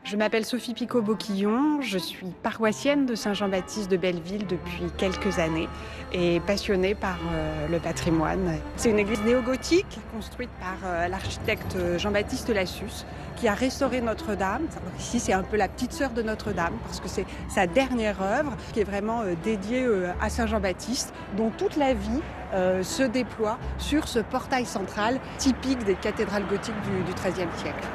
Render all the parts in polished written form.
Je m'appelle Sophie Picot-Boquillon, je suis paroissienne de Saint-Jean-Baptiste de Belleville depuis quelques années et passionnée par le patrimoine. C'est une église néo-gothique construite par l'architecte Jean-Baptiste Lassus qui a restauré Notre-Dame. Ici, c'est un peu la petite sœur de Notre-Dame parce que c'est sa dernière œuvre qui est vraiment dédiée à Saint-Jean-Baptiste, dont toute la vie se déploie sur ce portail central typique des cathédrales gothiques du XIIIe siècle.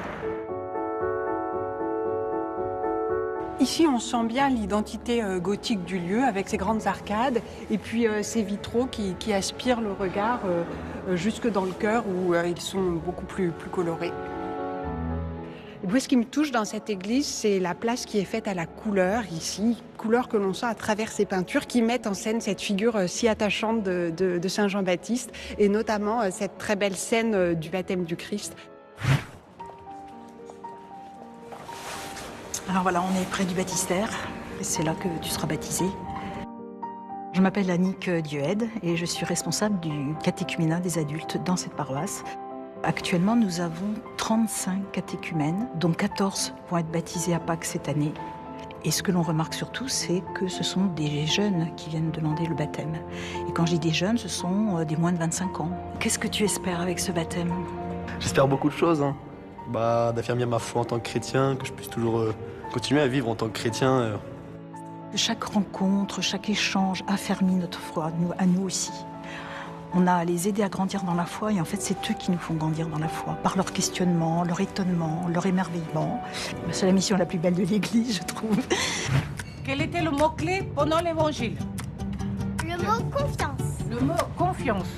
Ici, on sent bien l'identité gothique du lieu avec ses grandes arcades et puis ces vitraux qui aspirent le regard jusque dans le cœur où ils sont beaucoup plus colorés. Et puis, ce qui me touche dans cette église, c'est la place qui est faite à la couleur ici, couleur que l'on sent à travers ces peintures qui mettent en scène cette figure si attachante de Saint Jean-Baptiste et notamment cette très belle scène du baptême du Christ. Alors voilà, on est près du baptistère, c'est là que tu seras baptisé. Je m'appelle Annick Dieuède et je suis responsable du catéchuménat des adultes dans cette paroisse. Actuellement, nous avons 35 catéchumènes, dont 14 vont être baptisés à Pâques cette année. Et ce que l'on remarque surtout, c'est que ce sont des jeunes qui viennent demander le baptême. Et quand je dis des jeunes, ce sont des moins de 25 ans. Qu'est-ce que tu espères avec ce baptême? J'espère beaucoup de choses, d'affirmer ma foi en tant que chrétien, que je puisse toujours continuer à vivre en tant que chrétien. Chaque rencontre, chaque échange affermit notre foi, à nous aussi. On a à les aider à grandir dans la foi et en fait c'est eux qui nous font grandir dans la foi, par leur questionnement, leur étonnement, leur émerveillement. C'est la mission la plus belle de l'Église, je trouve. Quel était le mot-clé pendant l'Évangile? Le mot confiance. Le mot confiance.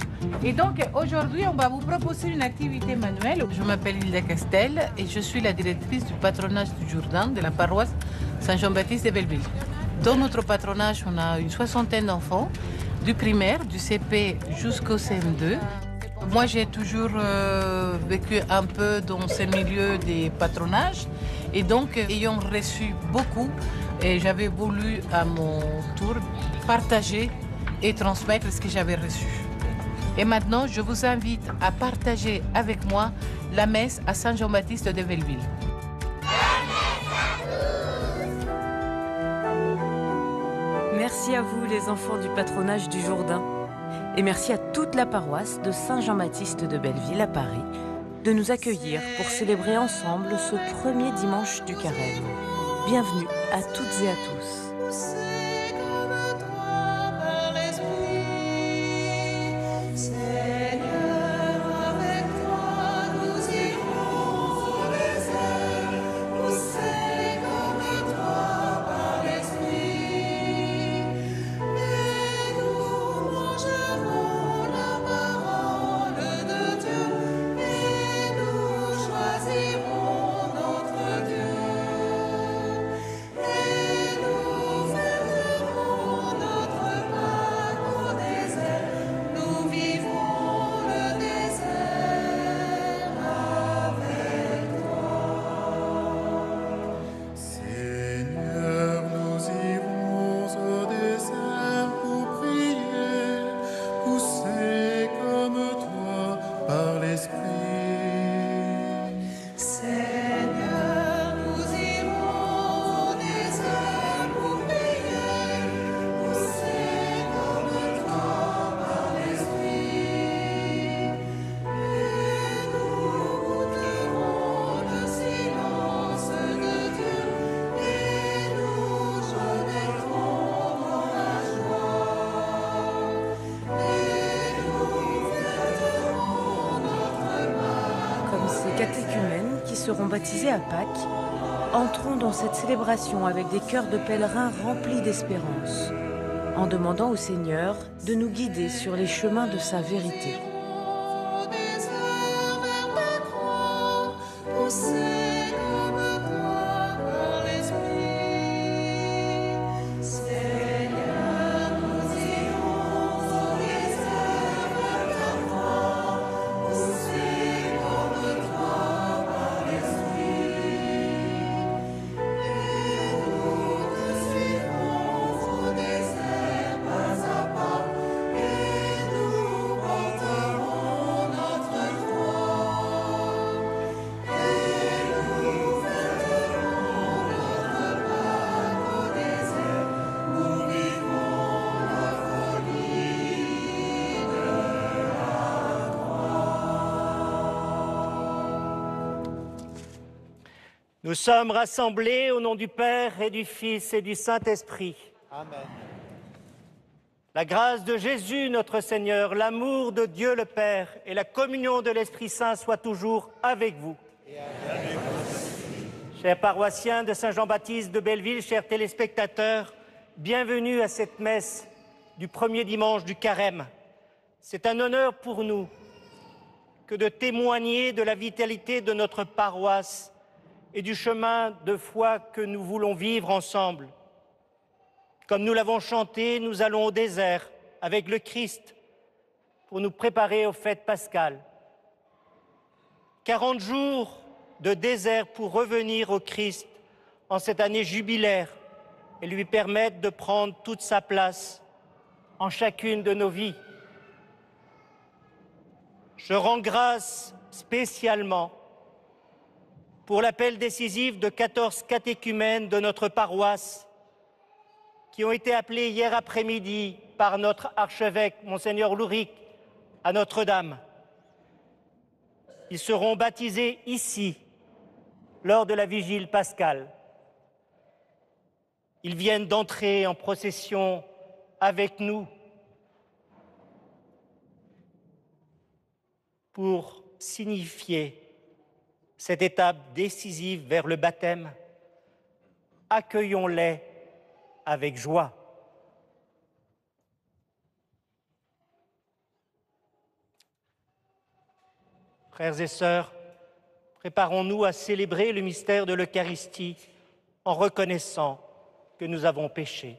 Et donc aujourd'hui, on va vous proposer une activité manuelle. Je m'appelle Hilda Castel et je suis la directrice du patronage du Jourdain de la paroisse Saint-Jean-Baptiste de Belleville. Dans notre patronage, on a une soixantaine d'enfants, du primaire, du CP jusqu'au CM2. Moi, j'ai toujours vécu un peu dans ces milieux des patronages et donc, ayant reçu beaucoup, et j'avais voulu à mon tour partager et transmettre ce que j'avais reçu. Et maintenant, je vous invite à partager avec moi la messe à Saint-Jean-Baptiste de Belleville. Merci à vous, les enfants du patronage du Jourdain. Et merci à toute la paroisse de Saint-Jean-Baptiste de Belleville à Paris de nous accueillir pour célébrer ensemble ce premier dimanche du carême. Bienvenue à toutes et à tous. Catéchumènes qui seront baptisés à Pâques, entrons dans cette célébration avec des cœurs de pèlerins remplis d'espérance, en demandant au Seigneur de nous guider sur les chemins de sa vérité. Nous sommes rassemblés au nom du Père et du Fils et du Saint-Esprit. Amen. La grâce de Jésus, notre Seigneur, l'amour de Dieu le Père et la communion de l'Esprit Saint soient toujours avec vous. Chers paroissiens de Saint-Jean-Baptiste de Belleville, chers téléspectateurs, bienvenue à cette messe du premier dimanche du Carême. C'est un honneur pour nous que de témoigner de la vitalité de notre paroisse et du chemin de foi que nous voulons vivre ensemble. Comme nous l'avons chanté, nous allons au désert avec le Christ pour nous préparer aux fêtes pascales. 40 jours de désert pour revenir au Christ en cette année jubilaire et lui permettre de prendre toute sa place en chacune de nos vies. Je rends grâce spécialement pour l'appel décisif de 14 catéchumènes de notre paroisse qui ont été appelés hier après-midi par notre archevêque, Monseigneur Louric, à Notre-Dame. Ils seront baptisés ici, lors de la vigile pascale. Ils viennent d'entrer en procession avec nous pour signifier cette étape décisive vers le baptême. Accueillons-les avec joie. Frères et sœurs, préparons-nous à célébrer le mystère de l'Eucharistie en reconnaissant que nous avons péché.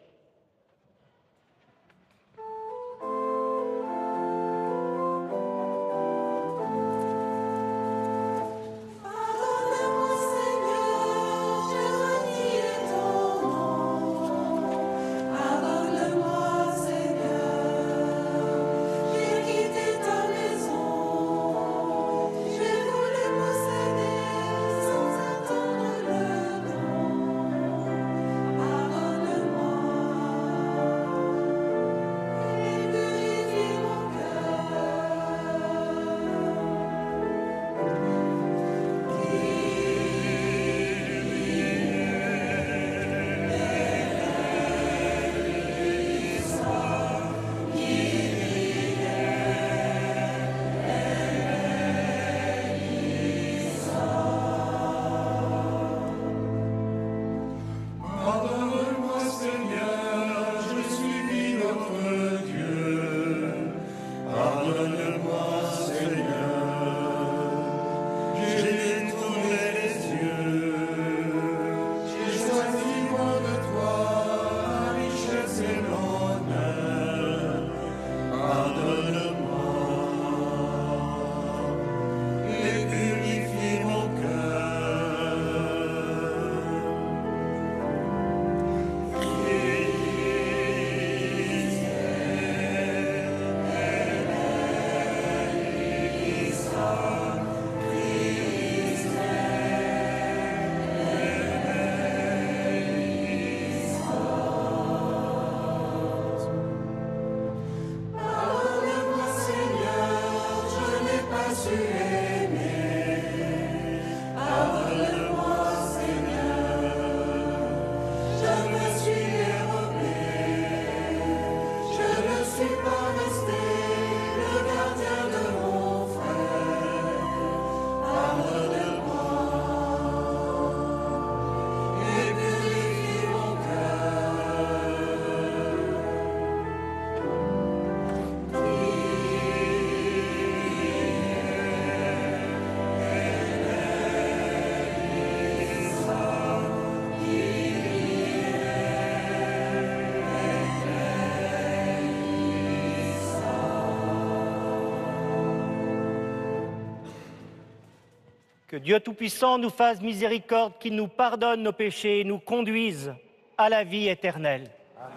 Que Dieu Tout-Puissant nous fasse miséricorde, qu'il nous pardonne nos péchés et nous conduise à la vie éternelle. Amen.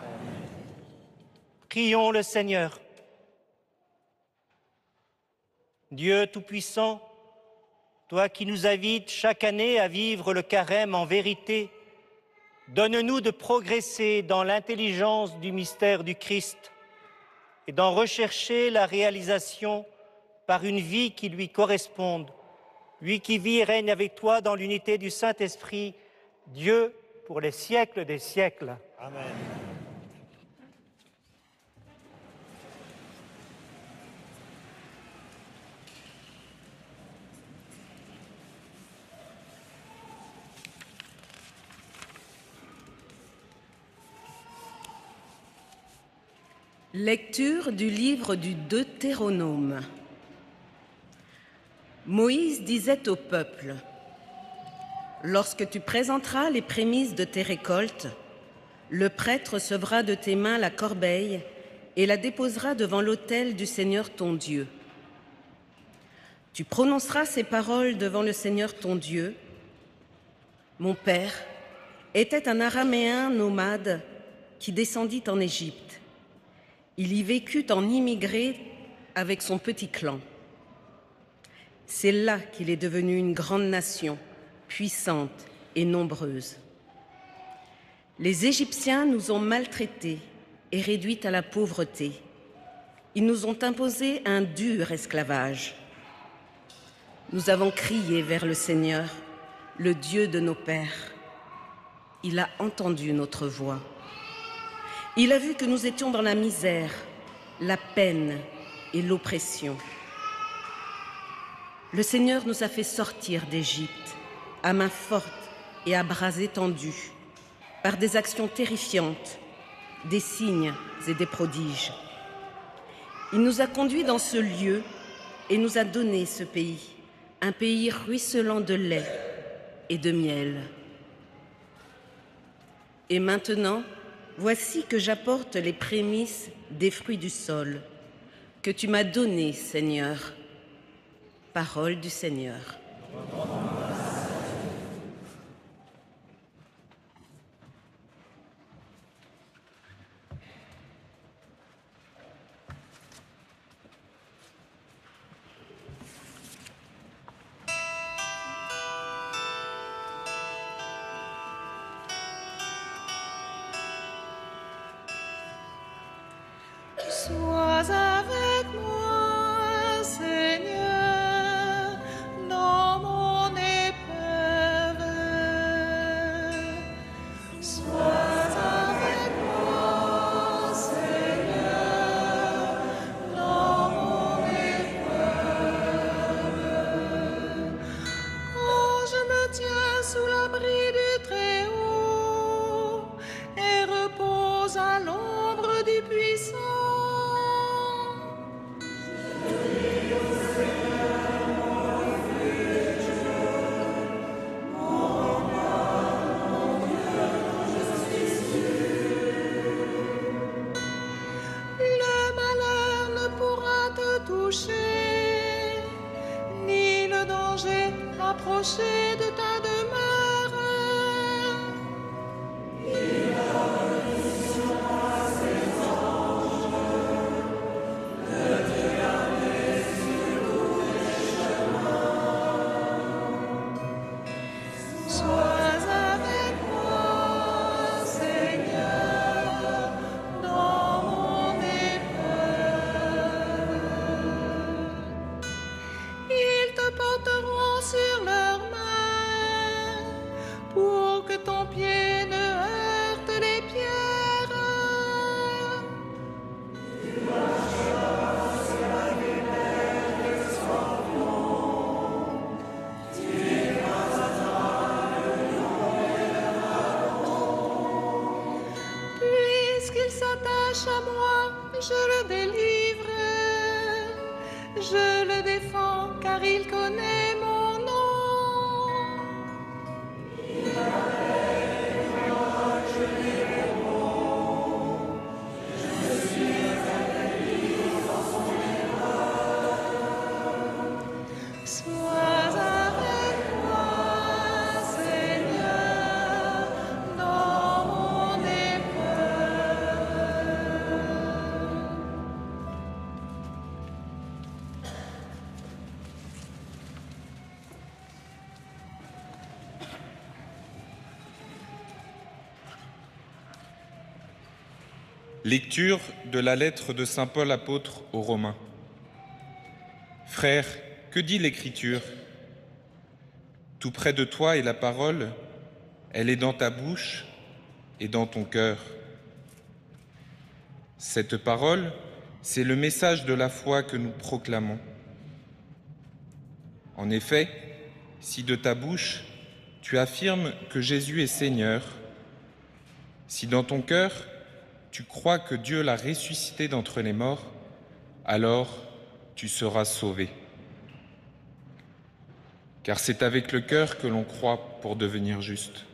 Prions le Seigneur. Dieu Tout-Puissant, toi qui nous invites chaque année à vivre le Carême en vérité, donne-nous de progresser dans l'intelligence du mystère du Christ et d'en rechercher la réalisation par une vie qui lui corresponde, lui qui vit et règne avec toi dans l'unité du Saint-Esprit, Dieu pour les siècles des siècles. Amen. Lecture du livre du Deutéronome. Moïse disait au peuple: lorsque tu présenteras les prémices de tes récoltes, le prêtre recevra de tes mains la corbeille et la déposera devant l'autel du Seigneur ton Dieu. Tu prononceras ces paroles devant le Seigneur ton Dieu. Mon père était un Araméen nomade qui descendit en Égypte. Il y vécut en immigré avec son petit clan. C'est là qu'il est devenu une grande nation, puissante et nombreuse. Les Égyptiens nous ont maltraités et réduits à la pauvreté. Ils nous ont imposé un dur esclavage. Nous avons crié vers le Seigneur, le Dieu de nos pères. Il a entendu notre voix. Il a vu que nous étions dans la misère, la peine et l'oppression. Le Seigneur nous a fait sortir d'Égypte à main forte et à bras étendus, par des actions terrifiantes, des signes et des prodiges. Il nous a conduits dans ce lieu et nous a donné ce pays, un pays ruisselant de lait et de miel. Et maintenant, voici que j'apporte les prémices des fruits du sol que tu m'as donnés, Seigneur. Parole du Seigneur. Sois avec moi, Seigneur, dans mon épreuve. Sois avec moi, Seigneur, dans mon épreuve. Quand je me tiens sous l'abri du Très-Haut et repose à l'ombre du Puissant, ni le danger approcher de ta demeure. Il a mission à ses anges de te garder sur tous les chemins. Sois avec moi, Seigneur, dans mon épreuve. Ils te porteront sur leurs mains pour que ton pied ne heurte les pierres. Tu marcheras sur la guêpère des scorpions. Tu écraseras le lion et le dragon. Puisqu'il s'attache à moi, je le délivre. Je le défends car il connaît mon nom. Il m'appelle quand je lui réponds. Je suis avec lui dans son épreuve. Sois avec moi, Seigneur, dans mon épreuve. Lecture de la lettre de saint Paul apôtre aux Romains. Frères, que dit l'Écriture ? Tout près de toi est la parole, elle est dans ta bouche et dans ton cœur. Cette parole, c'est le message de la foi que nous proclamons. En effet, si de ta bouche, tu affirmes que Jésus est Seigneur, si dans ton cœur, tu crois que Dieu l'a ressuscité d'entre les morts, alors tu seras sauvé. Car c'est avec le cœur que l'on croit pour devenir juste.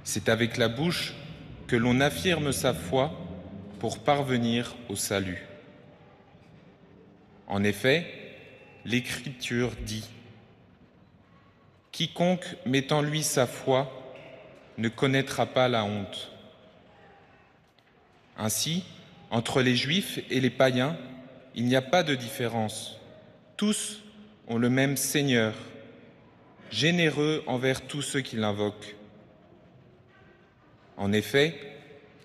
C'est avec la bouche que l'on affirme sa foi pour parvenir au salut. En effet, l'Écriture dit « Quiconque met en lui sa foi ne connaîtra pas la honte. » Ainsi, entre les Juifs et les païens, il n'y a pas de différence. Tous ont le même Seigneur, généreux envers tous ceux qui l'invoquent. En effet,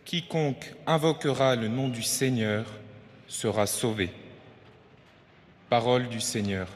quiconque invoquera le nom du Seigneur sera sauvé. Parole du Seigneur.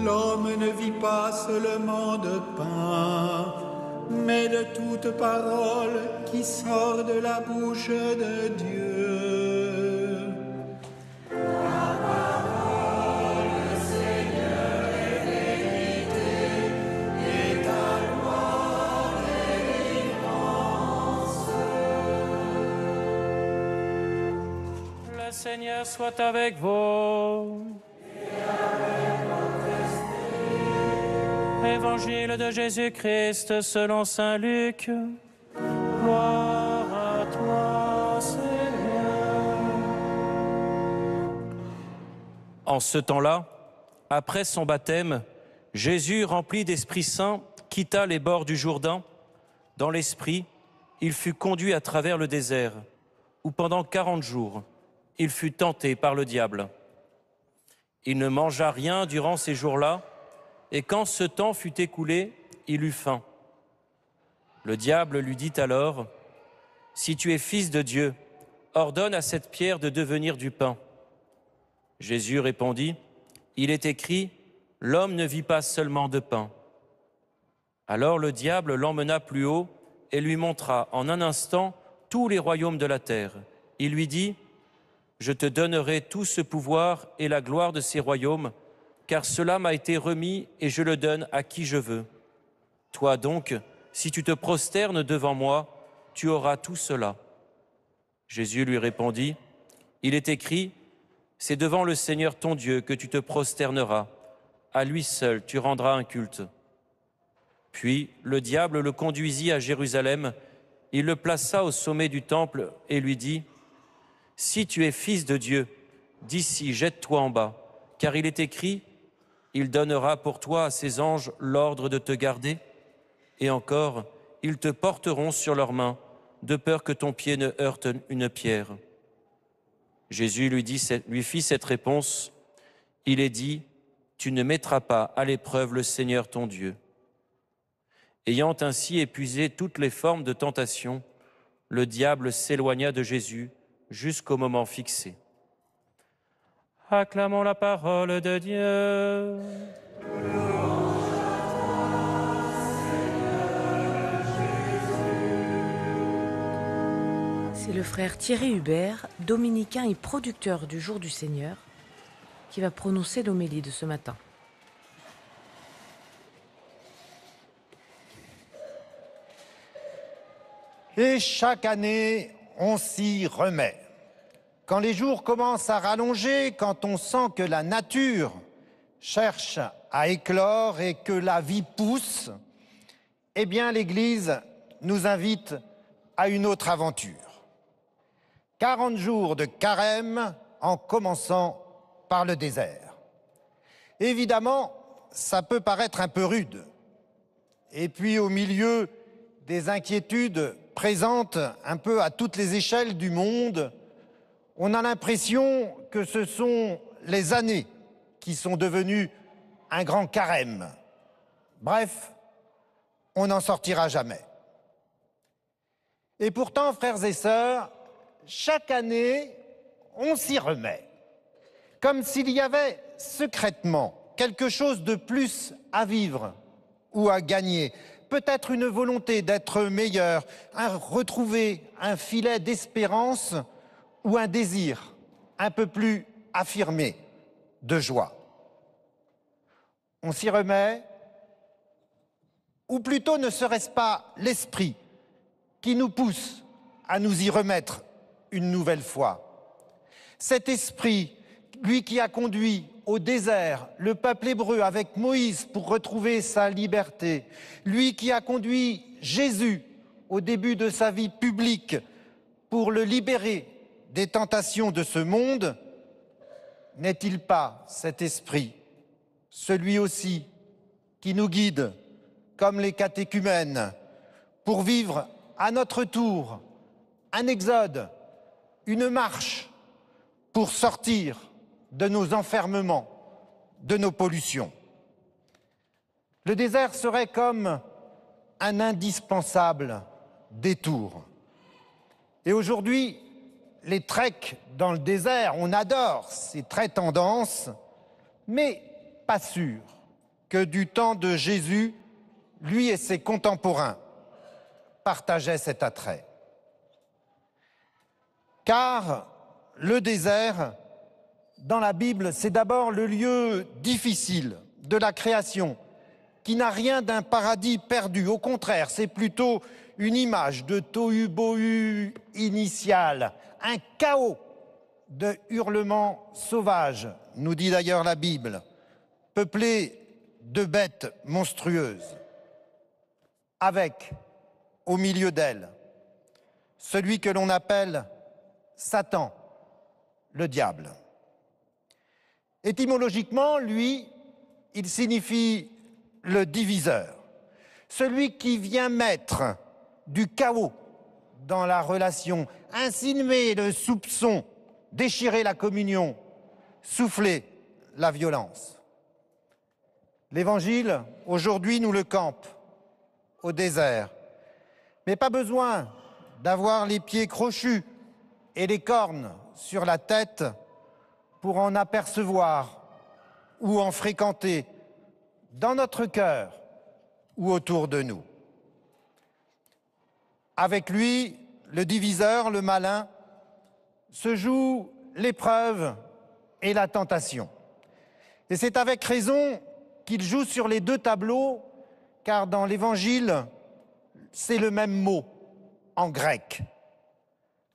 L'homme ne vit pas seulement de pain, mais de toute parole qui sort de la bouche de Dieu. La parole, Seigneur, est vérité, et ta loi délivrance. Le Seigneur soit avec vous. Évangile de Jésus-Christ selon saint Luc. Gloire à toi, Seigneur. En ce temps-là, après son baptême, Jésus, rempli d'Esprit Saint, quitta les bords du Jourdain. Dans l'Esprit, il fut conduit à travers le désert, où pendant 40 jours, il fut tenté par le diable. Il ne mangea rien durant ces jours-là, et quand ce temps fut écoulé, il eut faim. Le diable lui dit alors, « Si tu es fils de Dieu, ordonne à cette pierre de devenir du pain. » Jésus répondit, « Il est écrit, l'homme ne vit pas seulement de pain. » Alors le diable l'emmena plus haut et lui montra en un instant tous les royaumes de la terre. Il lui dit, « Je te donnerai tout ce pouvoir et la gloire de ces royaumes, car cela m'a été remis et je le donne à qui je veux. Toi donc, si tu te prosternes devant moi, tu auras tout cela. » Jésus lui répondit, « Il est écrit, c'est devant le Seigneur ton Dieu que tu te prosterneras. À lui seul tu rendras un culte. » Puis le diable le conduisit à Jérusalem, il le plaça au sommet du temple et lui dit, « Si tu es fils de Dieu, d'ici jette-toi en bas, car il est écrit, il donnera pour toi à ses anges l'ordre de te garder, et encore, ils te porteront sur leurs mains, de peur que ton pied ne heurte une pierre. » Jésus lui fit cette réponse, « Il est dit, tu ne mettras pas à l'épreuve le Seigneur ton Dieu. » Ayant ainsi épuisé toutes les formes de tentation, le diable s'éloigna de Jésus jusqu'au moment fixé. Acclamons la parole de Dieu. C'est le frère Thierry Hubert, dominicain et producteur du Jour du Seigneur, qui va prononcer l'homélie de ce matin. Et chaque année, on s'y remet. Quand les jours commencent à rallonger, quand on sent que la nature cherche à éclore et que la vie pousse, eh bien l'Église nous invite à une autre aventure. 40 jours de carême en commençant par le désert. Évidemment, ça peut paraître un peu rude. Et puis au milieu des inquiétudes présentes un peu à toutes les échelles du monde, on a l'impression que ce sont les années qui sont devenues un grand carême. Bref, on n'en sortira jamais. Et pourtant, frères et sœurs, chaque année, on s'y remet. Comme s'il y avait secrètement quelque chose de plus à vivre ou à gagner. Peut-être une volonté d'être meilleur, retrouver un filet d'espérance ou un désir un peu plus affirmé de joie. On s'y remet, ou plutôt ne serait-ce pas l'esprit qui nous pousse à nous y remettre une nouvelle fois. Cet esprit, lui qui a conduit au désert le peuple hébreu avec Moïse pour retrouver sa liberté, lui qui a conduit Jésus au début de sa vie publique pour le libérer des tentations de ce monde, n'est-il pas cet esprit, celui aussi qui nous guide, comme les catéchumènes, pour vivre à notre tour un exode, une marche pour sortir de nos enfermements, de nos pollutions. Le désert serait comme un indispensable détour. Et aujourd'hui, les treks dans le désert, on adore, c'est très tendance, mais pas sûr que du temps de Jésus, lui et ses contemporains partageaient cet attrait. Car le désert, dans la Bible, c'est d'abord le lieu difficile de la création, qui n'a rien d'un paradis perdu. Au contraire, c'est plutôt une image de tohu-bohu initial, un chaos de hurlements sauvages, nous dit d'ailleurs la Bible, peuplé de bêtes monstrueuses, avec, au milieu d'elles, celui que l'on appelle Satan, le diable. Étymologiquement, lui, il signifie le diviseur, celui qui vient mettre du chaos dans la relation, insinuer le soupçon, déchirer la communion, souffler la violence. L'Évangile, aujourd'hui, nous le campe au désert, mais pas besoin d'avoir les pieds crochus et les cornes sur la tête pour en apercevoir ou en fréquenter dans notre cœur ou autour de nous. Avec lui, le diviseur, le malin, se joue l'épreuve et la tentation. Et c'est avec raison qu'il joue sur les deux tableaux, car dans l'Évangile, c'est le même mot en grec.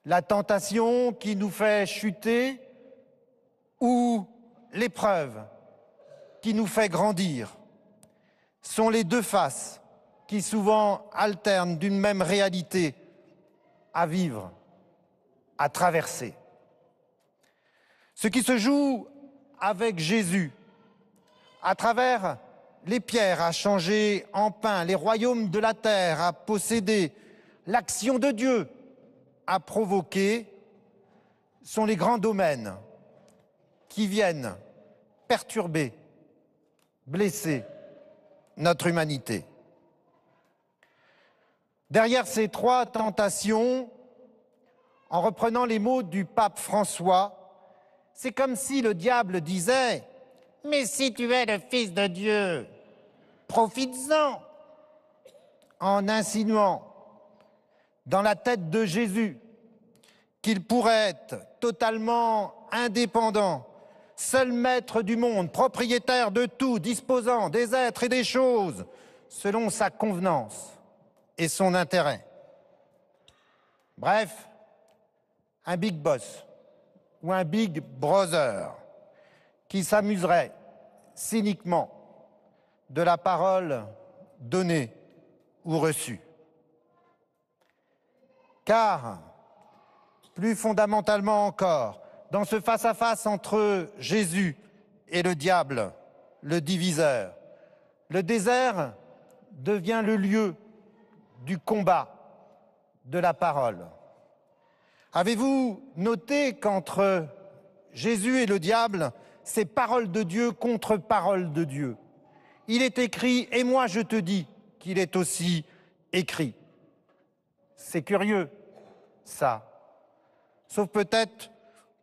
La tentation qui nous fait chuter ou l'épreuve qui nous fait grandir sont les deux faces qui souvent alternent d'une même réalité à vivre, à traverser. Ce qui se joue avec Jésus, à travers les pierres à changer en pain, les royaumes de la terre à posséder, l'action de Dieu à provoquer, sont les grands domaines qui viennent perturber, blesser notre humanité. Derrière ces trois tentations, en reprenant les mots du pape François, c'est comme si le diable disait « Mais si tu es le Fils de Dieu, profites-en » en insinuant dans la tête de Jésus qu'il pourrait être totalement indépendant, seul maître du monde, propriétaire de tout, disposant des êtres et des choses selon sa convenance et son intérêt. Bref, un big boss ou un big brother qui s'amuserait cyniquement de la parole donnée ou reçu. Car, plus fondamentalement encore, dans ce face-à-face entre Jésus et le diable, le diviseur, le désert devient le lieu du combat de la parole. Avez-vous noté qu'entre Jésus et le diable, c'est parole de Dieu contre parole de Dieu? Il est écrit, et moi je te dis qu'il est aussi écrit. C'est curieux, ça. Sauf peut-être,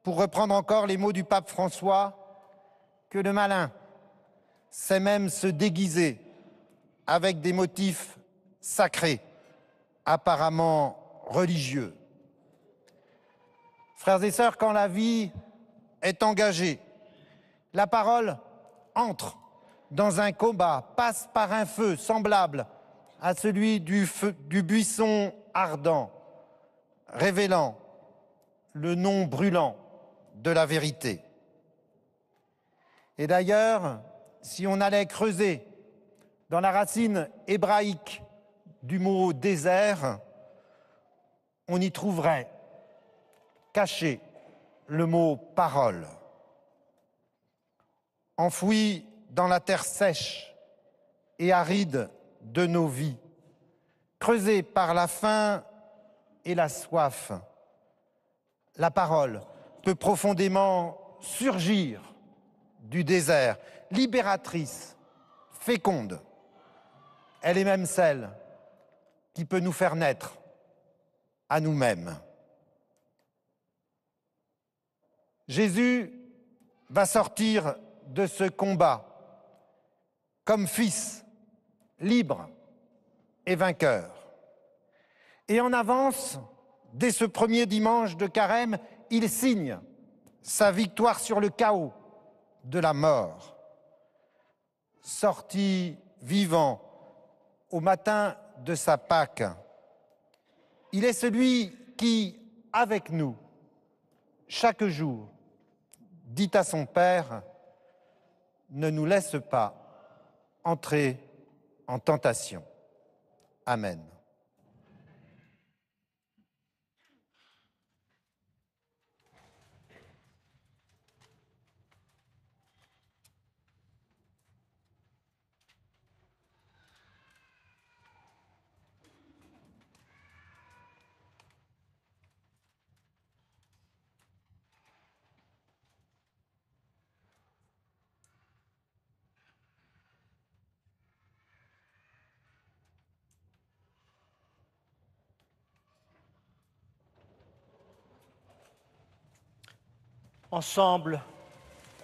pour reprendre encore les mots du pape François, que le malin sait même se déguiser avec des motifs sacrés, apparemment religieux. Frères et sœurs, quand la vie est engagée, la parole entre dans un combat, passe par un feu semblable à celui du buisson ardent, révélant le nom brûlant de la vérité. Et d'ailleurs, si on allait creuser dans la racine hébraïque du mot désert, on y trouverait caché le mot parole. Enfoui dans la terre sèche et aride de nos vies, creusé par la faim et la soif, la parole peut profondément surgir du désert, libératrice, féconde. Elle est même celle qui peut nous faire naître à nous-mêmes. Jésus va sortir de ce combat comme fils, libre et vainqueur. Et en avance, dès ce premier dimanche de Carême, il signe sa victoire sur le chaos de la mort. Sorti vivant au matin de sa Pâque, il est celui qui, avec nous, chaque jour, dit à son Père, ne nous laisse pas entrer en tentation. Amen. Ensemble,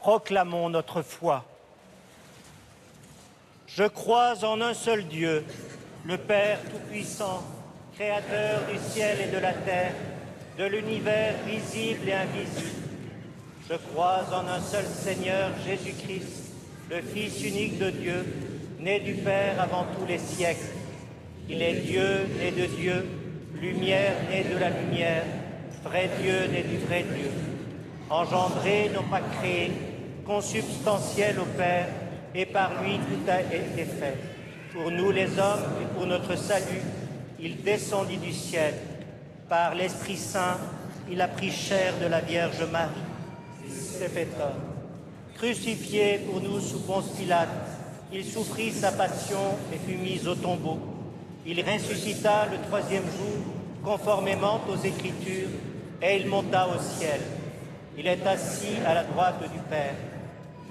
proclamons notre foi. Je crois en un seul Dieu, le Père Tout-Puissant, Créateur du ciel et de la terre, de l'univers visible et invisible. Je crois en un seul Seigneur, Jésus-Christ, le Fils unique de Dieu, né du Père avant tous les siècles. Il est Dieu, né de Dieu, lumière, né de la lumière, vrai Dieu, né du vrai Dieu. Engendré, non pas créé, consubstantiel au Père, et par lui tout a été fait. Pour nous les hommes et pour notre salut, il descendit du ciel. Par l'Esprit Saint, il a pris chair de la Vierge Marie. Il s'est fait homme. Crucifié pour nous sous Ponce Pilate, il souffrit sa passion et fut mis au tombeau. Il ressuscita le troisième jour, conformément aux Écritures, et il monta au ciel. Il est assis à la droite du Père.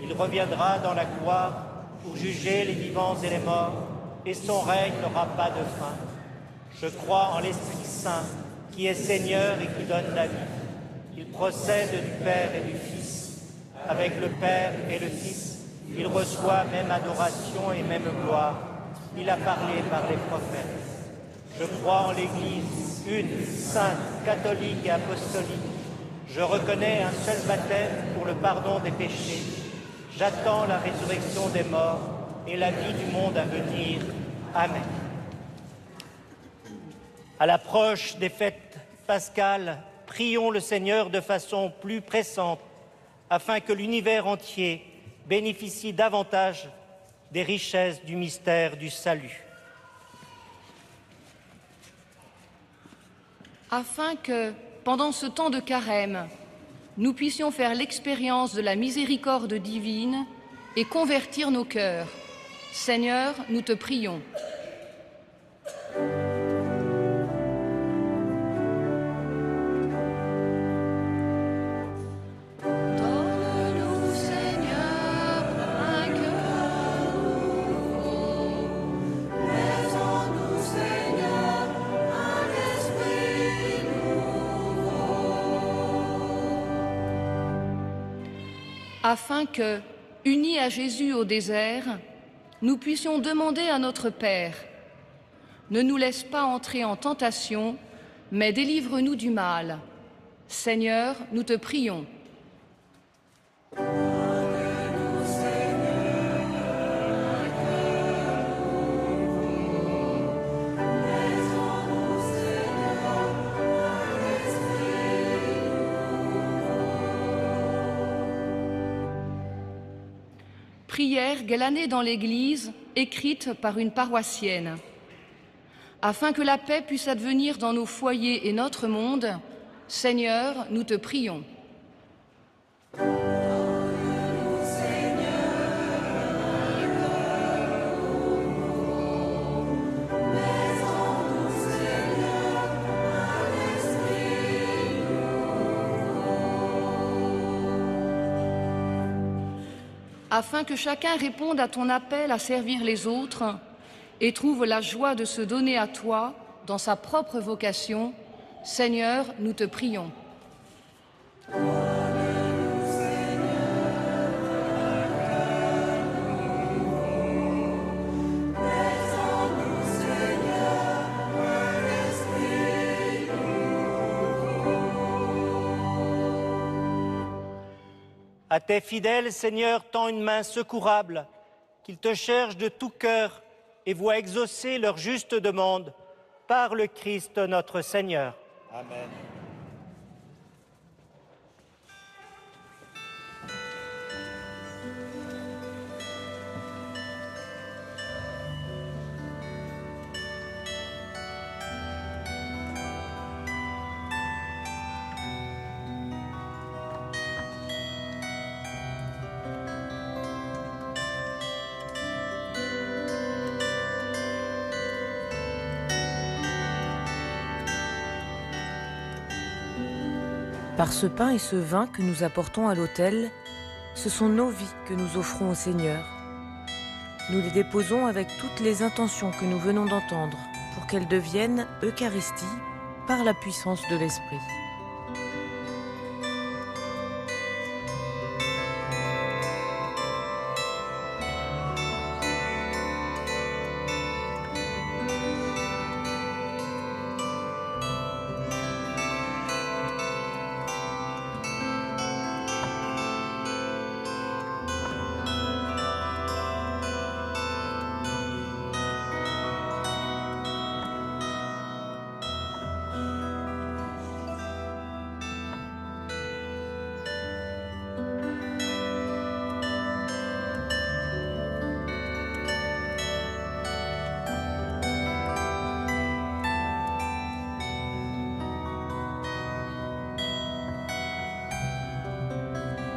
Il reviendra dans la gloire pour juger les vivants et les morts, et son règne n'aura pas de fin. Je crois en l'Esprit Saint, qui est Seigneur et qui donne la vie. Il procède du Père et du Fils. Avec le Père et le Fils, il reçoit même adoration et même gloire. Il a parlé par les prophètes. Je crois en l'Église, une, sainte, catholique et apostolique. Je reconnais un seul baptême pour le pardon des péchés. J'attends la résurrection des morts et la vie du monde à venir. Amen. À l'approche des fêtes pascales, prions le Seigneur de façon plus pressante afin que l'univers entier bénéficie davantage des richesses du mystère du salut. afin que, pendant ce temps de carême, nous puissions faire l'expérience de la miséricorde divine et convertir nos cœurs. Seigneur, nous te prions. Afin que, unis à Jésus au désert, nous puissions demander à notre Père, ne nous laisse pas entrer en tentation, mais délivre-nous du mal. Seigneur, nous te prions. Prière galanée dans l'Église, écrite par une paroissienne. Afin que la paix puisse advenir dans nos foyers et notre monde, Seigneur, nous te prions. Afin que chacun réponde à ton appel à servir les autres et trouve la joie de se donner à toi dans sa propre vocation, Seigneur, nous te prions. À tes fidèles, Seigneur, tends une main secourable, qu'ils te cherchent de tout cœur et voient exaucer leur juste demande par le Christ notre Seigneur. Amen. Par ce pain et ce vin que nous apportons à l'autel, ce sont nos vies que nous offrons au Seigneur. Nous les déposons avec toutes les intentions que nous venons d'entendre pour qu'elles deviennent Eucharistie par la puissance de l'Esprit.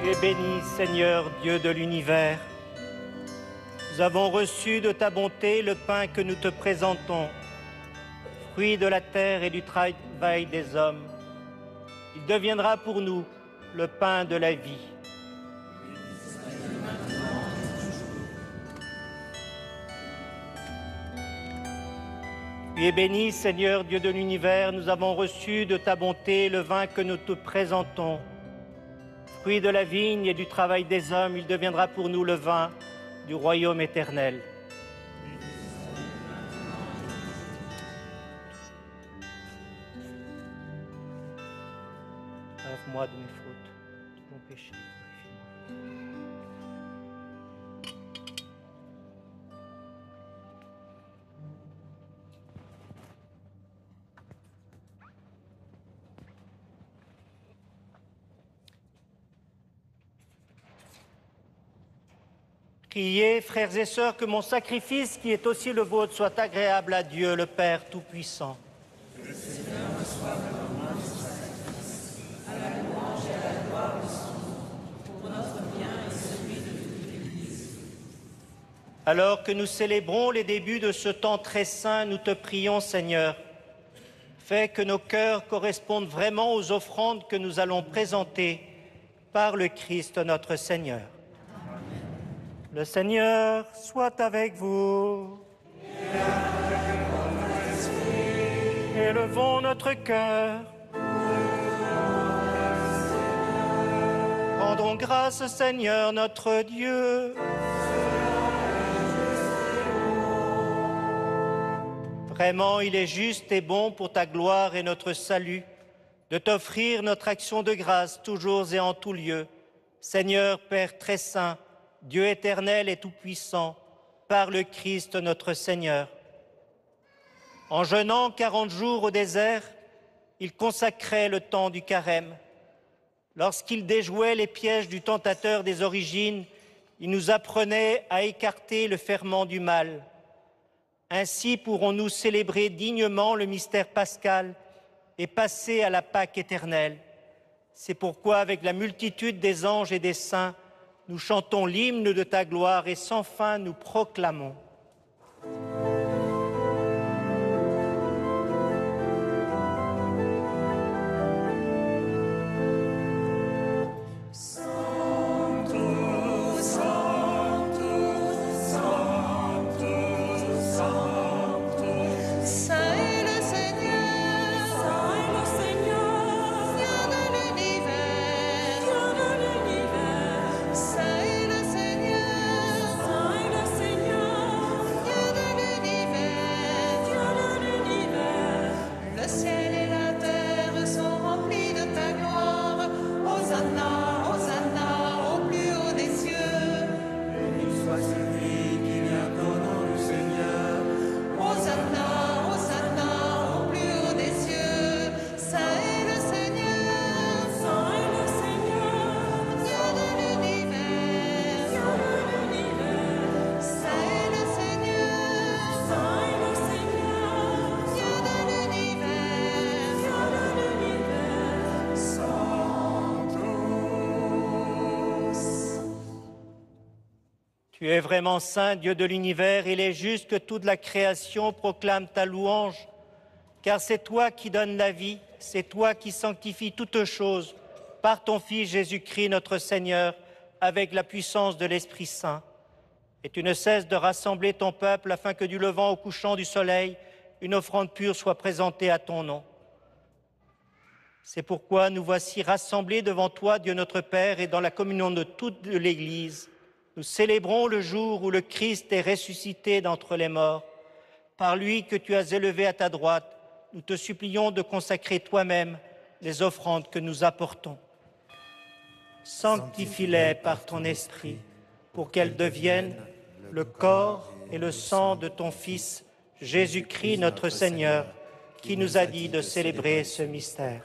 Tu es béni, Seigneur, Dieu de l'univers. Nous avons reçu de ta bonté le pain que nous te présentons, fruit de la terre et du travail des hommes. Il deviendra pour nous le pain de la vie. Tu es béni, Seigneur, Dieu de l'univers. Nous avons reçu de ta bonté le vin que nous te présentons, fruit de la vigne et du travail des hommes, il deviendra pour nous le vin du royaume éternel. Lave-moi de mes fautes, de mon péché. Priez, frères et sœurs, que mon sacrifice, qui est aussi le vôtre, soit agréable à Dieu, le Père Tout-Puissant. Que le Seigneur reçoive Alors que nous célébrons les débuts de ce temps très saint, nous te prions, Seigneur, fais que nos cœurs correspondent vraiment aux offrandes que nous allons présenter par le Christ notre Seigneur. Le Seigneur soit avec vous. Élevons notre cœur. Rendons grâce, Seigneur notre Dieu. Vraiment, il est juste et bon pour ta gloire et notre salut de t'offrir notre action de grâce toujours et en tout lieu. Seigneur, Père très saint, Dieu éternel et tout-puissant, par le Christ notre Seigneur. En jeûnant 40 jours au désert, il consacrait le temps du carême. Lorsqu'il déjouait les pièges du tentateur des origines, il nous apprenait à écarter le ferment du mal. Ainsi pourrons-nous célébrer dignement le mystère pascal et passer à la Pâque éternelle. C'est pourquoi, avec la multitude des anges et des saints, nous chantons l'hymne de ta gloire et sans fin nous proclamons. Tu es vraiment saint, Dieu de l'univers, il est juste que toute la création proclame ta louange, car c'est toi qui donnes la vie, c'est toi qui sanctifies toutes choses par ton Fils Jésus-Christ notre Seigneur, avec la puissance de l'Esprit Saint. Et tu ne cesses de rassembler ton peuple afin que du levant au couchant du soleil, une offrande pure soit présentée à ton nom. C'est pourquoi nous voici rassemblés devant toi, Dieu notre Père, et dans la communion de toute l'Église, nous célébrons le jour où le Christ est ressuscité d'entre les morts. Par lui que tu as élevé à ta droite, nous te supplions de consacrer toi-même les offrandes que nous apportons. Sanctifie-les par ton esprit, pour qu'elles deviennent le corps et le sang de ton Fils, Jésus-Christ notre Seigneur, qui nous a dit de célébrer ce mystère.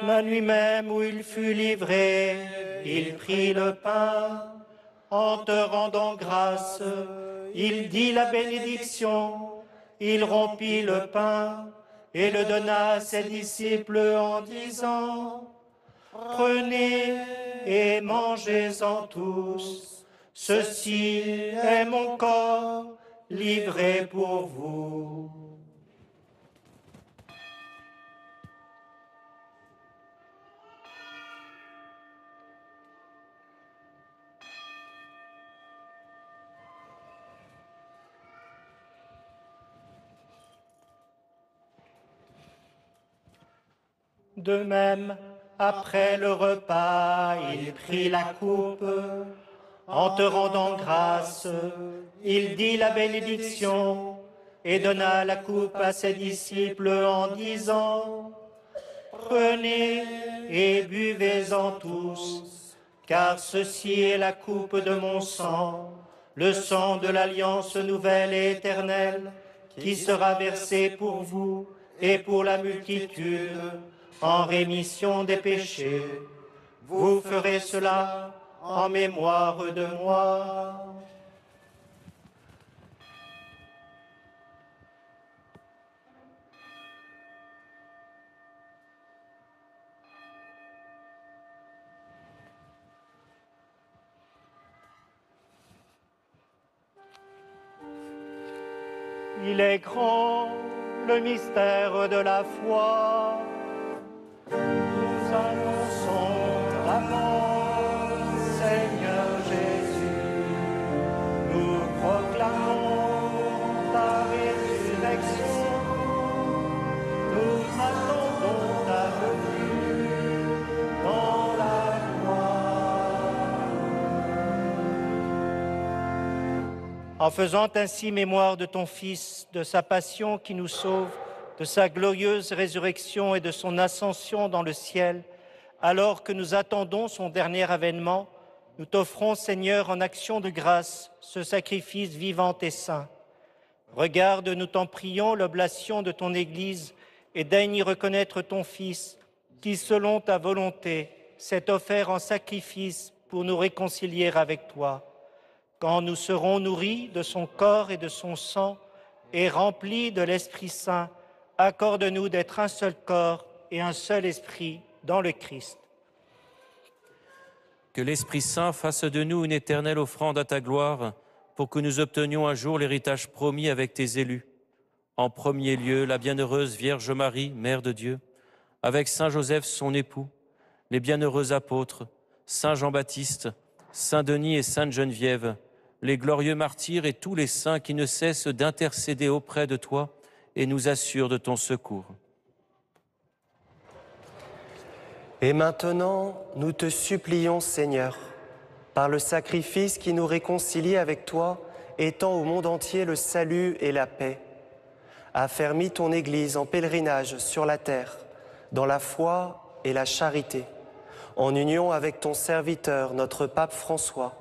La nuit même où il fut livré, il prit le pain. En te rendant grâce, il dit la bénédiction. Il rompit le pain et le donna à ses disciples en disant: Prenez et mangez-en tous. Ceci est mon corps livré pour vous. De même, après le repas, il prit la coupe. En te rendant grâce, il dit la bénédiction et donna la coupe à ses disciples en disant: Prenez et buvez-en tous, car ceci est la coupe de mon sang, le sang de l'alliance nouvelle et éternelle, qui sera versé pour vous et pour la multitude, en rémission des péchés. Vous ferez cela en mémoire de moi. Il est grand, le mystère de la foi. Nous annonçons ta mort, Seigneur Jésus. Nous proclamons ta résurrection. Nous attendons ta venue dans la gloire. En faisant ainsi mémoire de ton Fils, de sa passion qui nous sauve, de sa glorieuse résurrection et de son ascension dans le ciel, alors que nous attendons son dernier avènement, nous t'offrons, Seigneur, en action de grâce, ce sacrifice vivant et saint. Regarde, nous t'en prions, l'oblation de ton Église et daigne y reconnaître ton Fils, qui, selon ta volonté, s'est offert en sacrifice pour nous réconcilier avec toi. Quand nous serons nourris de son corps et de son sang et remplis de l'Esprit Saint, accorde-nous d'être un seul corps et un seul esprit dans le Christ. Que l'Esprit Saint fasse de nous une éternelle offrande à ta gloire, pour que nous obtenions un jour l'héritage promis avec tes élus. En premier lieu, la bienheureuse Vierge Marie, Mère de Dieu, avec Saint Joseph, son époux, les bienheureux apôtres, Saint Jean-Baptiste, Saint Denis et Sainte Geneviève, les glorieux martyrs et tous les saints qui ne cessent d'intercéder auprès de toi et nous assurent de ton secours. Et maintenant, nous te supplions, Seigneur, par le sacrifice qui nous réconcilie avec toi, étends au monde entier le salut et la paix. Affermis ton Église en pèlerinage sur la terre, dans la foi et la charité, en union avec ton serviteur, notre pape François,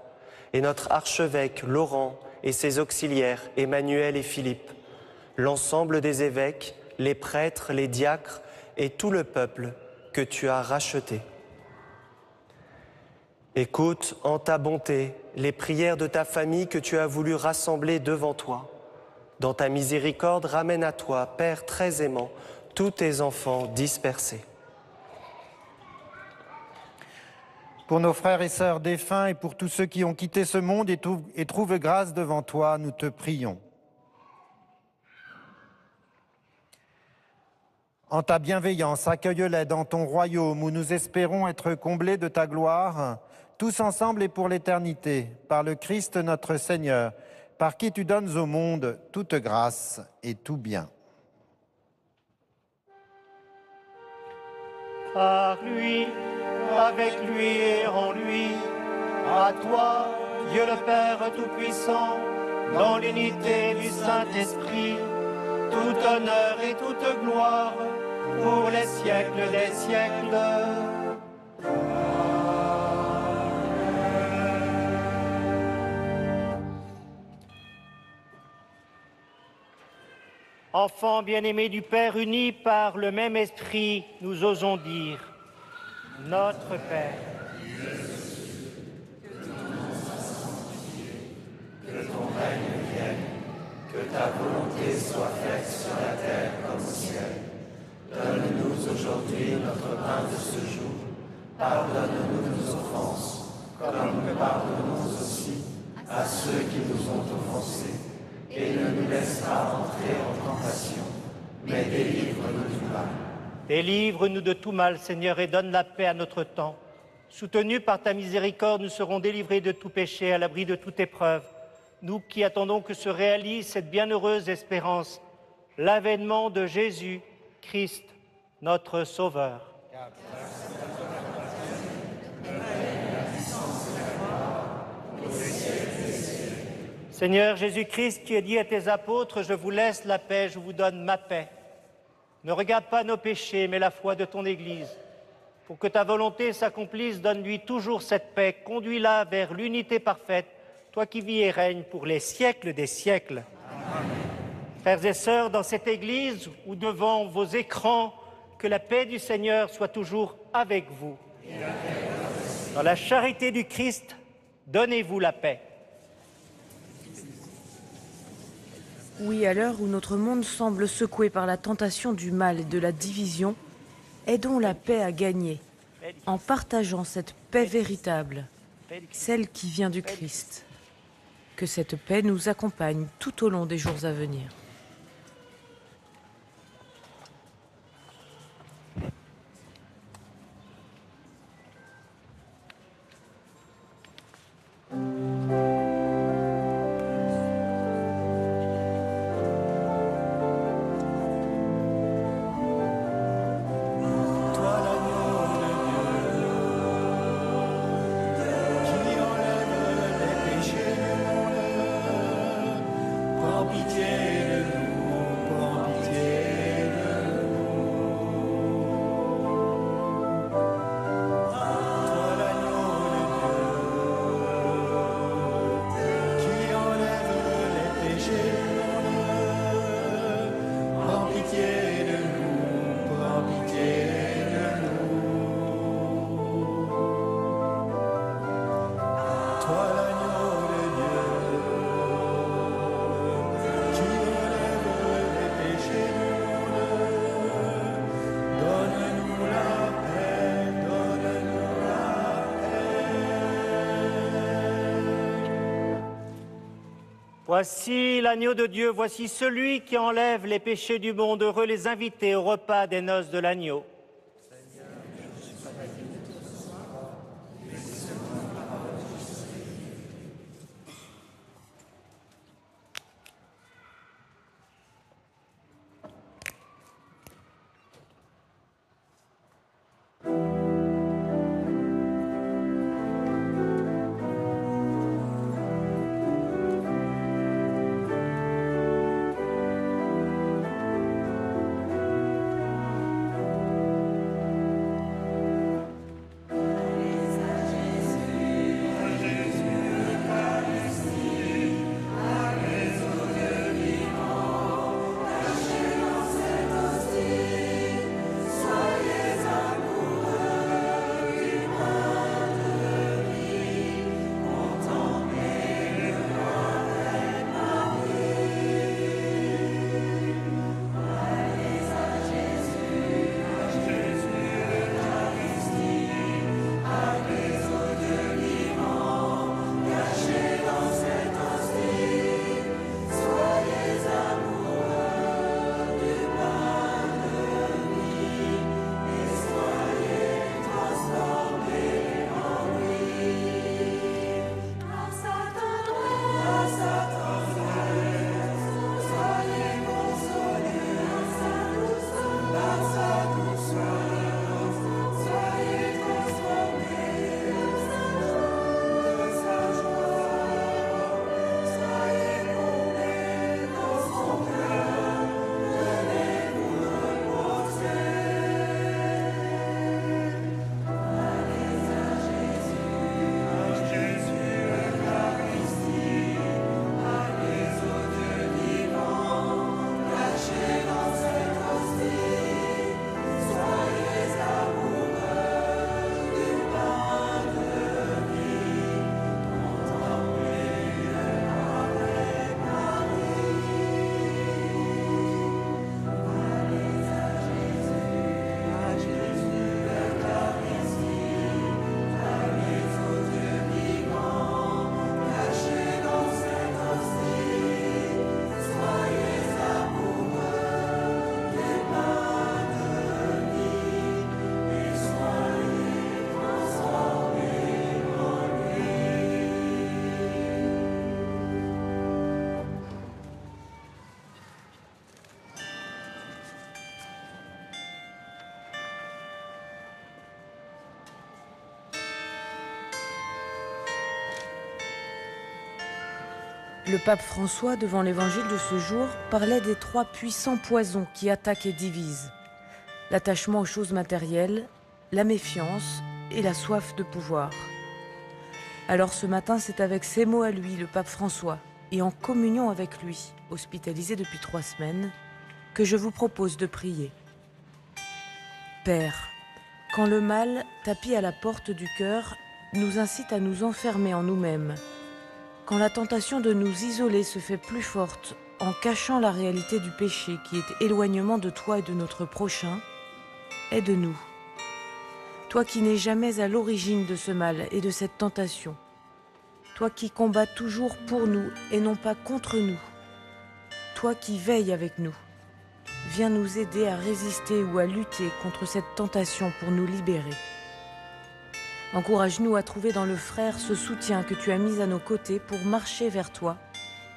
et notre archevêque Laurent et ses auxiliaires Emmanuel et Philippe, l'ensemble des évêques, les prêtres, les diacres et tout le peuple que tu as racheté. Écoute en ta bonté les prières de ta famille que tu as voulu rassembler devant toi. Dans ta miséricorde, ramène à toi, Père très aimant, tous tes enfants dispersés. Pour nos frères et sœurs défunts et pour tous ceux qui ont quitté ce monde et trouvent grâce devant toi, nous te prions. En ta bienveillance, accueille-les dans ton royaume où nous espérons être comblés de ta gloire, tous ensemble et pour l'éternité, par le Christ notre Seigneur, par qui tu donnes au monde toute grâce et tout bien. Par lui, avec lui et en lui, à toi, Dieu le Père Tout-Puissant, dans l'unité du Saint-Esprit, tout honneur et toute gloire, pour les siècles des siècles. Enfants bien-aimés du Père, unis par le même esprit, nous osons dire: Notre Père, que ton règne vienne, que ta volonté soit faite sur la terre comme au ciel. Donne-nous aujourd'hui notre pain de ce jour. Pardonne-nous nos offenses, comme nous pardonnons aussi à ceux qui nous ont offensés. Et ne nous laisse pas entrer en tentation, mais délivre-nous du mal. Délivre-nous de tout mal, Seigneur, et donne la paix à notre temps. Soutenus par ta miséricorde, nous serons délivrés de tout péché, à l'abri de toute épreuve. Nous qui attendons que se réalise cette bienheureuse espérance, l'avènement de Jésus Christ, notre Sauveur. Seigneur Jésus-Christ, tu as dit à tes apôtres: je vous laisse la paix, je vous donne ma paix. Ne regarde pas nos péchés, mais la foi de ton Église. Pour que ta volonté s'accomplisse, donne-lui toujours cette paix, conduis-la vers l'unité parfaite, toi qui vis et règnes pour les siècles des siècles. Amen. Frères et sœurs, dans cette Église ou devant vos écrans, que la paix du Seigneur soit toujours avec vous. Dans la charité du Christ, donnez-vous la paix. Oui, à l'heure où notre monde semble secoué par la tentation du mal et de la division, aidons la paix à gagner, en partageant cette paix véritable, celle qui vient du Christ. Que cette paix nous accompagne tout au long des jours à venir. Voici l'agneau de Dieu, voici celui qui enlève les péchés du monde. Heureux les invités au repas des noces de l'agneau. Le pape François, devant l'évangile de ce jour, parlait des 3 puissants poisons qui attaquent et divisent. L'attachement aux choses matérielles, la méfiance et la soif de pouvoir. Alors ce matin, c'est avec ces mots à lui, le pape François, et en communion avec lui, hospitalisé depuis 3 semaines, que je vous propose de prier. Père, quand le mal, tapis à la porte du cœur, nous incite à nous enfermer en nous-mêmes, quand la tentation de nous isoler se fait plus forte en cachant la réalité du péché qui est éloignement de toi et de notre prochain, aide-nous. Toi qui n'es jamais à l'origine de ce mal et de cette tentation, toi qui combats toujours pour nous et non pas contre nous, toi qui veilles avec nous, viens nous aider à résister ou à lutter contre cette tentation pour nous libérer. Encourage-nous à trouver dans le frère ce soutien que tu as mis à nos côtés pour marcher vers toi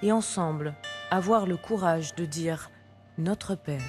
et ensemble avoir le courage de dire « Notre Père ».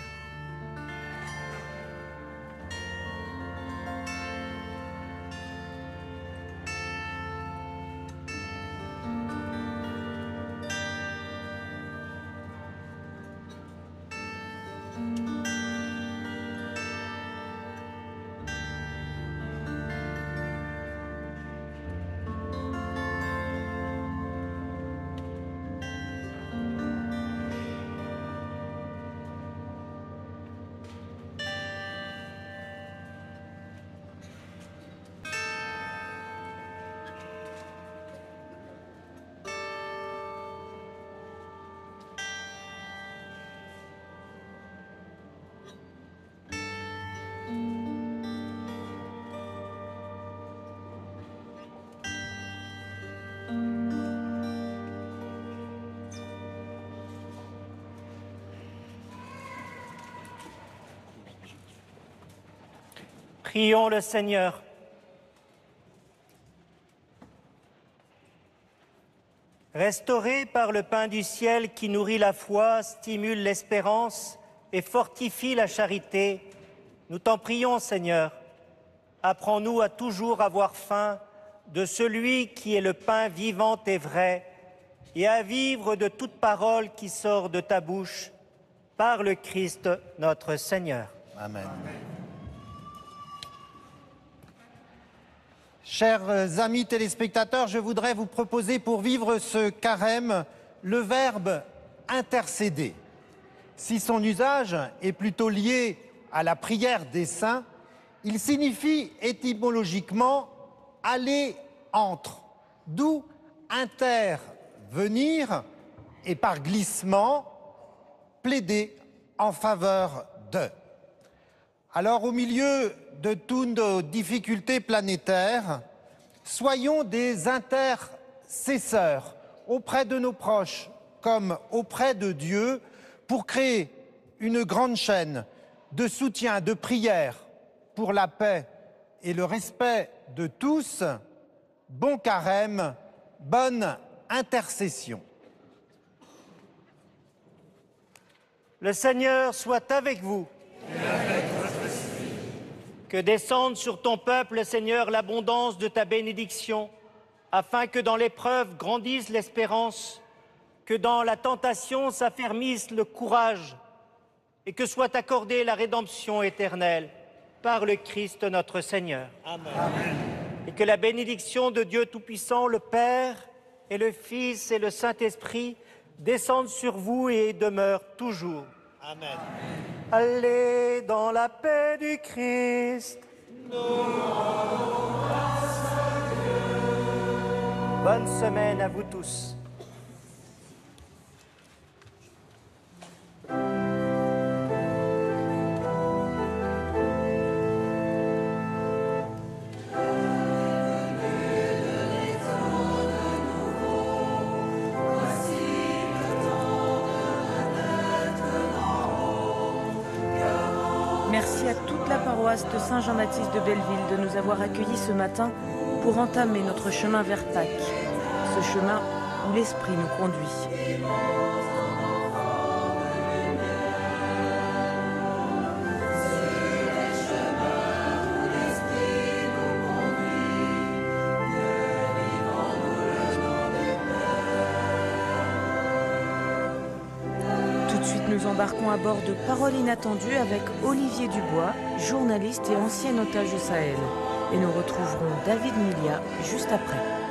Prions le Seigneur. Restauré par le pain du ciel qui nourrit la foi, stimule l'espérance et fortifie la charité, nous t'en prions, Seigneur. Apprends-nous à toujours avoir faim de celui qui est le pain vivant et vrai, et à vivre de toute parole qui sort de ta bouche, par le Christ notre Seigneur. Amen. Chers amis téléspectateurs, je voudrais vous proposer pour vivre ce carême le verbe intercéder. Si son usage est plutôt lié à la prière des saints, il signifie étymologiquement aller entre, d'où intervenir et par glissement plaider en faveur de. Alors, au milieu de toutes nos difficultés planétaires, soyons des intercesseurs auprès de nos proches comme auprès de Dieu pour créer une grande chaîne de soutien, de prière pour la paix et le respect de tous. Bon carême, bonne intercession. Le Seigneur soit avec vous. Que descende sur ton peuple, Seigneur, l'abondance de ta bénédiction, afin que dans l'épreuve grandisse l'espérance, que dans la tentation s'affermisse le courage, et que soit accordée la rédemption éternelle par le Christ notre Seigneur. Amen. Et que la bénédiction de Dieu Tout-Puissant, le Père et le Fils et le Saint-Esprit descendent sur vous et demeurent toujours. Amen. Allez dans la paix du Christ. Nous rendons grâce à Dieu. Bonne semaine à vous tous. Merci à toute la paroisse de Saint-Jean-Baptiste de Belleville de nous avoir accueillis ce matin pour entamer notre chemin vers Pâques, ce chemin où l'Esprit nous conduit. Nous embarquons à bord de Paroles inattendues avec Olivier Dubois, journaliste et ancien otage au Sahel. Et nous retrouverons David Milia juste après.